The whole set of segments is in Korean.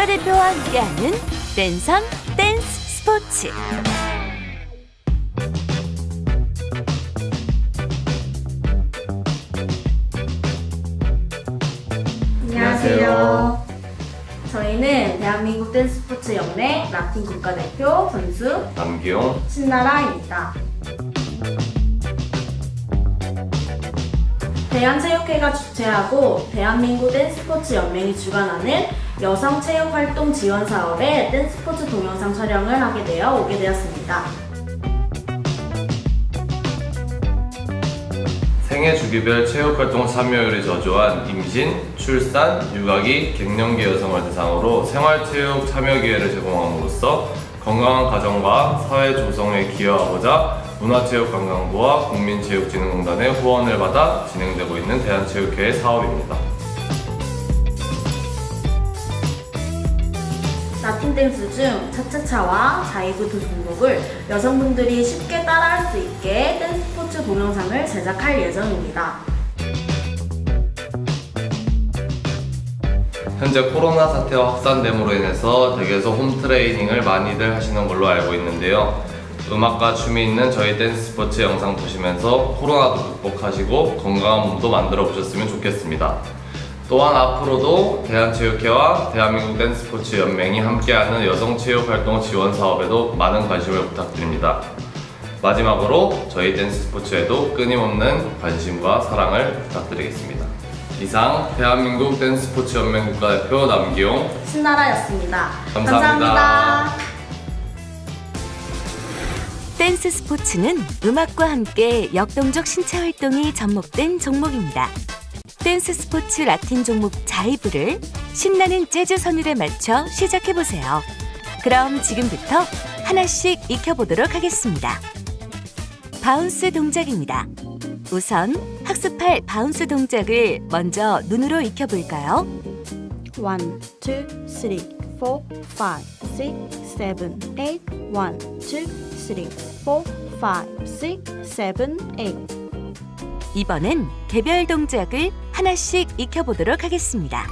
국가대표와 함께하는 댄선 댄스 스포츠. 안녕하세요. 저희는 대한민국 댄스 스포츠 연맹 라틴 국가대표 선수 남기용, 신나라입니다. 대한체육회가 주최하고 대한민국 댄스 스포츠 연맹이 주관하는 여성체육활동 지원 사업에 댄스 스포츠 동영상 촬영을 하게 되어 오게 되었습니다. 생애 주기별 체육활동 참여율이 저조한 임신, 출산, 육아기, 갱년기 여성을 대상으로 생활체육 참여 기회를 제공함으로써 건강한 가정과 사회 조성에 기여하고자 문화체육관광부와 국민체육진흥공단의 후원을 받아 진행되고 있는 대한체육회의 사업입니다. 라틴 댄스 중 차차차와 자이브 두 종목을 여성분들이 쉽게 따라할 수 있게 댄스 스포츠 동영상을 제작할 예정입니다. 현재 코로나 사태와 확산됨으로 인해서 댁에서 홈트레이닝을 많이들 하시는 걸로 알고 있는데요. 음악과 춤이 있는 저희 댄스 스포츠 영상 보시면서 코로나도 극복하시고 건강한 몸도 만들어 보셨으면 좋겠습니다. 또한 앞으로도 대한체육회와 대한민국 댄스 스포츠 연맹이 함께하는 여성체육활동 지원 사업에도 많은 관심을 부탁드립니다. 마지막으로 저희 댄스 스포츠에도 끊임없는 관심과 사랑을 부탁드리겠습니다. 이상 대한민국 댄스 스포츠 연맹 국가대표 남기용 신나라였습니다. 감사합니다. 댄스 스포츠는 음악과 함께 역동적 신체 활동이 접목된 종목입니다. 댄스 스포츠 라틴 종목 자이브를 신나는 재즈 선율에 맞춰 시작해보세요. 그럼 지금부터 하나씩 익혀보도록 하겠습니다. 바운스 동작입니다. 우선 학습할 바운스 동작을 먼저 눈으로 익혀볼까요? 1, 2, 3, 4, 5, 6, 7, 8 1, 2, 3, 4, 5, 6, 7, 8 이번엔 개별 동작을 하나씩 익혀보도록 하겠습니다.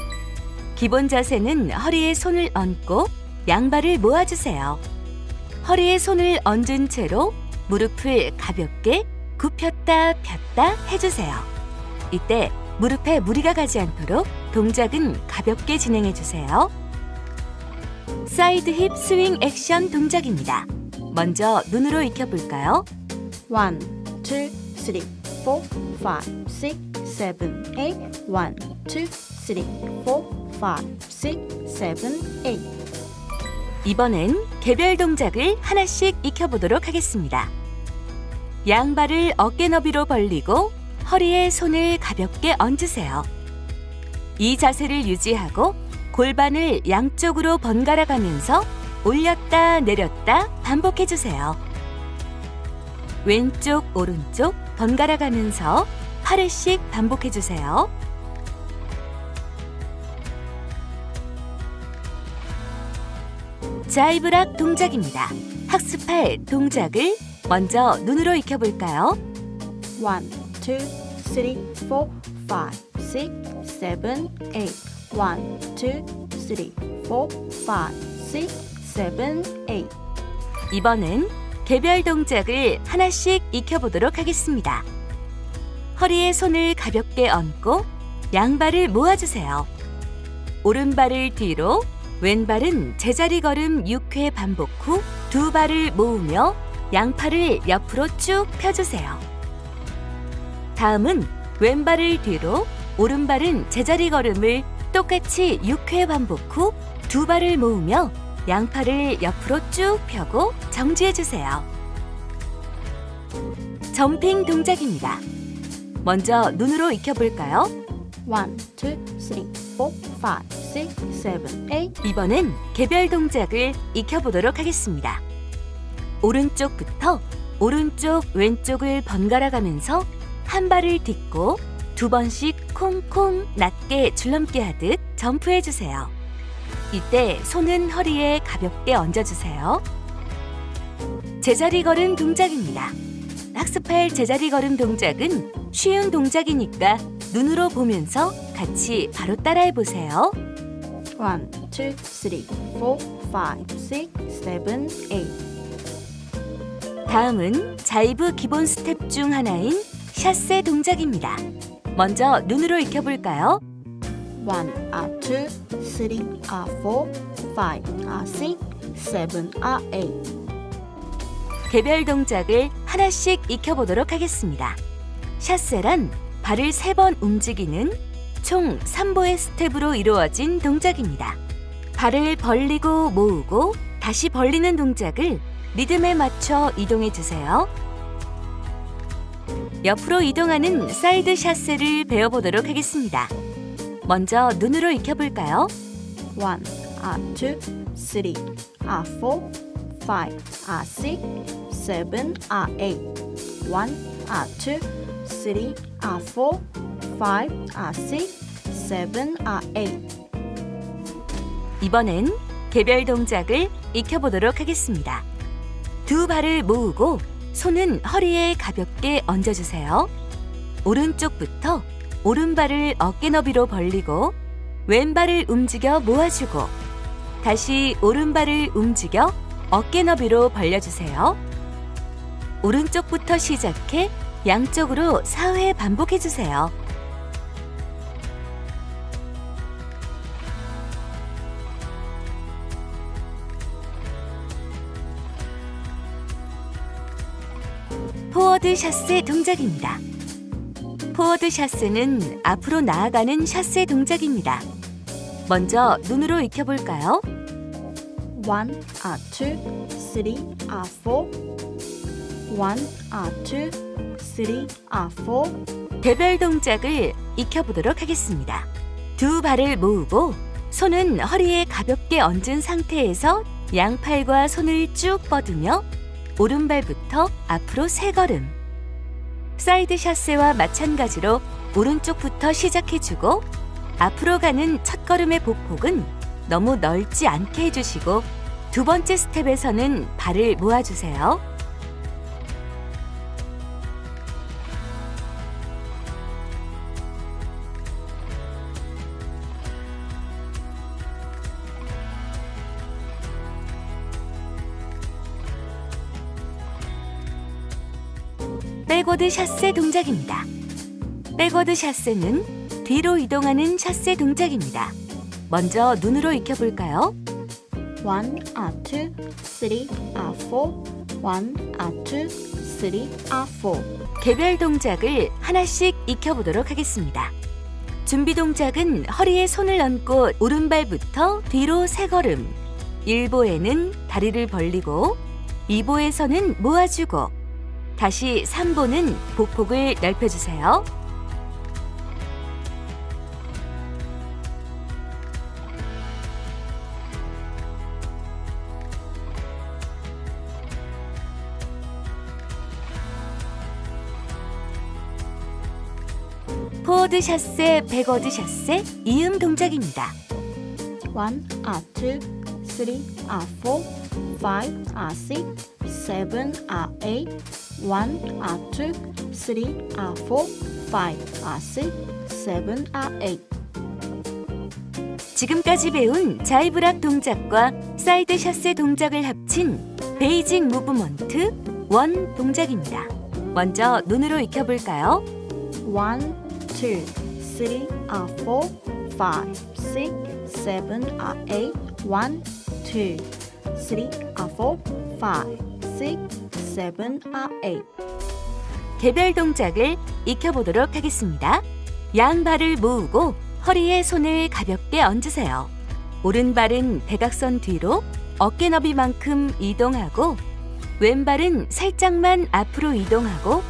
기본 자세는 허리에 손을 얹고 양발을 모아주세요. 허리에 손을 얹은 채로 무릎을 가볍게 굽혔다 폈다 해주세요. 이때 무릎에 무리가 가지 않도록 동작은 가볍게 진행해주세요. 사이드 힙 스윙 액션 동작입니다. 먼저 눈으로 익혀볼까요? 1, 2, 3 4, 5, 6, 7, 8 1, 2, 3, 4, 5, 6, 7, 8 이번엔 개별 동작을 하나씩 익혀보도록 하겠습니다. 양발을 어깨 너비로 벌리고 허리에 손을 가볍게 얹으세요. 이 자세를 유지하고 골반을 양쪽으로 번갈아 가면서 올렸다 내렸다 반복해주세요. 왼쪽 오른쪽 번갈아 가면서 8회씩 반복해주세요. 자이브락 동작입니다. 학습할 동작을 먼저 눈으로 익혀볼까요? 1, 2, 3, 4, 5, 6, 7, 8 1, 2, 3, 4, 5, 6, 7, 8 이번엔 개별 동작을 하나씩 익혀보도록 하겠습니다. 허리에 손을 가볍게 얹고 양발을 모아주세요. 오른발을 뒤로, 왼발은 제자리 걸음 6회 반복 후 두 발을 모으며 양팔을 옆으로 쭉 펴주세요. 다음은 왼발을 뒤로, 오른발은 제자리 걸음을 똑같이 6회 반복 후 두 발을 모으며 양팔을 옆으로 쭉 펴고 정지해주세요. 점핑 동작입니다. 먼저 눈으로 익혀볼까요? 1, 2, 3, 4, 5, 6, 7, 8 이번엔 개별 동작을 익혀보도록 하겠습니다. 오른쪽부터 오른쪽 왼쪽을 번갈아 가면서 한 발을 딛고 두 번씩 콩콩 낮게 줄넘기 하듯 점프해주세요. 이때 손은 허리에 가볍게 얹어주세요. 제자리 걸음 동작입니다. 학습할 제자리 걸음 동작은 쉬운 동작이니까 눈으로 보면서 같이 바로 따라해보세요. 1, 2, 2, 3, 4, 5, 6, 7, 8. 다음은 자이브 기본 스텝 중 하나인 샷세 동작입니다. 먼저 눈으로 익혀볼까요? 1, 2, 3, 4, 5, 6, 7, 8. 개별 동작을 하나씩 익혀보도록 하겠습니다. 샷세란 발을 3번 움직이는 총 3보의 스텝으로 이루어진 동작입니다. 발을 벌리고 모으고 다시 벌리는 동작을 리듬에 맞춰 이동해 주세요. 옆으로 이동하는 사이드 샷세를 배워보도록 하겠습니다. 먼저 눈으로 익혀볼까요? 1, 2, 3, 4, 5, 6, 7, 8. 1, 2, 3, 4, 5, 6, 7, 8. 이번엔 개별 동작을 익혀보도록 하겠습니다. 두 발을 모으고 손은 허리에 가볍게 얹어주세요. 오른쪽부터 오른발을 어깨 너비로 벌리고 왼발을 움직여 모아주고 다시 오른발을 움직여 어깨 너비로 벌려주세요. 오른쪽부터 시작해 양쪽으로 4회 반복해주세요. 포워드 샷세 동작입니다. 포워드 샷세는 앞으로 나아가는 샷세 동작입니다. 먼저 눈으로 익혀볼까요? 1, 2, 3, 4. 1, 2, 3, 4. 개별 동작을 익혀보도록 하겠습니다. 두 발을 모으고 손은 허리에 가볍게 얹은 상태에서 양팔과 손을 쭉 뻗으며 오른발부터 앞으로 3걸음. 사이드 샷세와 마찬가지로 오른쪽부터 시작해주고 앞으로 가는 첫 걸음의 보폭은 너무 넓지 않게 해주시고 두 번째 스텝에서는 발을 모아주세요. 백워드 샷세 동작입니다. 백워드 샷세는 뒤로 이동하는 샷세 동작입니다. 먼저 눈으로 익혀볼까요? 1, 2, 3, 4. 1, 2, 3, 4. 개별 동작을 하나씩 익혀보도록 하겠습니다. 준비 동작은 허리에 손을 얹고 오른발부터 뒤로 3걸음. 1보에는 다리를 벌리고 2보에서는 모아주고 다시 3보는 보폭을 넓혀주세요. 포워드 샷세, 백워드 샷세, 이음 동작입니다. 1, 2, 3, 4, 5, 6, 7, 8. 1, 2, 3, 4, 5, 6, 7, 8. 지금까지 배운 자이브락 동작과 사이드 샷세 동작을 합친 베이직 무브먼트 원 동작입니다. 먼저 눈으로 익혀볼까요? 1, 2, 3, 4, 5, 6, 7, 8. 1, 2, 3, 4, 5, 6, 7, 8. 개별 동작을 익혀보도록 하겠습니다. 양발을 모으고 허리에 손을 가볍게 얹으세요. 오른발은 대각선 뒤로 어깨 너비만큼 이동하고 왼발은 살짝만 앞으로 이동하고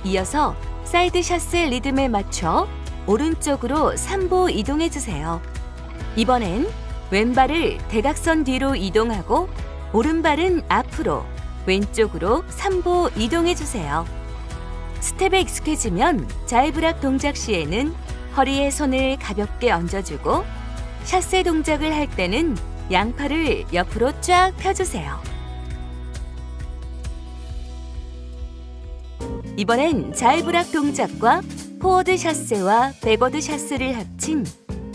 이어서 사이드 샷세 리듬에 맞춰 오른쪽으로 3보 이동해주세요. 이번엔 왼발을 대각선 뒤로 이동하고 오른발은 앞으로 왼쪽으로 3보 이동해주세요. 스텝에 익숙해지면 자이브락 동작 시에는 허리에 손을 가볍게 얹어주고 샷세 동작을 할 때는 양팔을 옆으로 쫙 펴주세요. 이번엔 자이브락 동작과 포워드 샷세와 백워드 샷세를 합친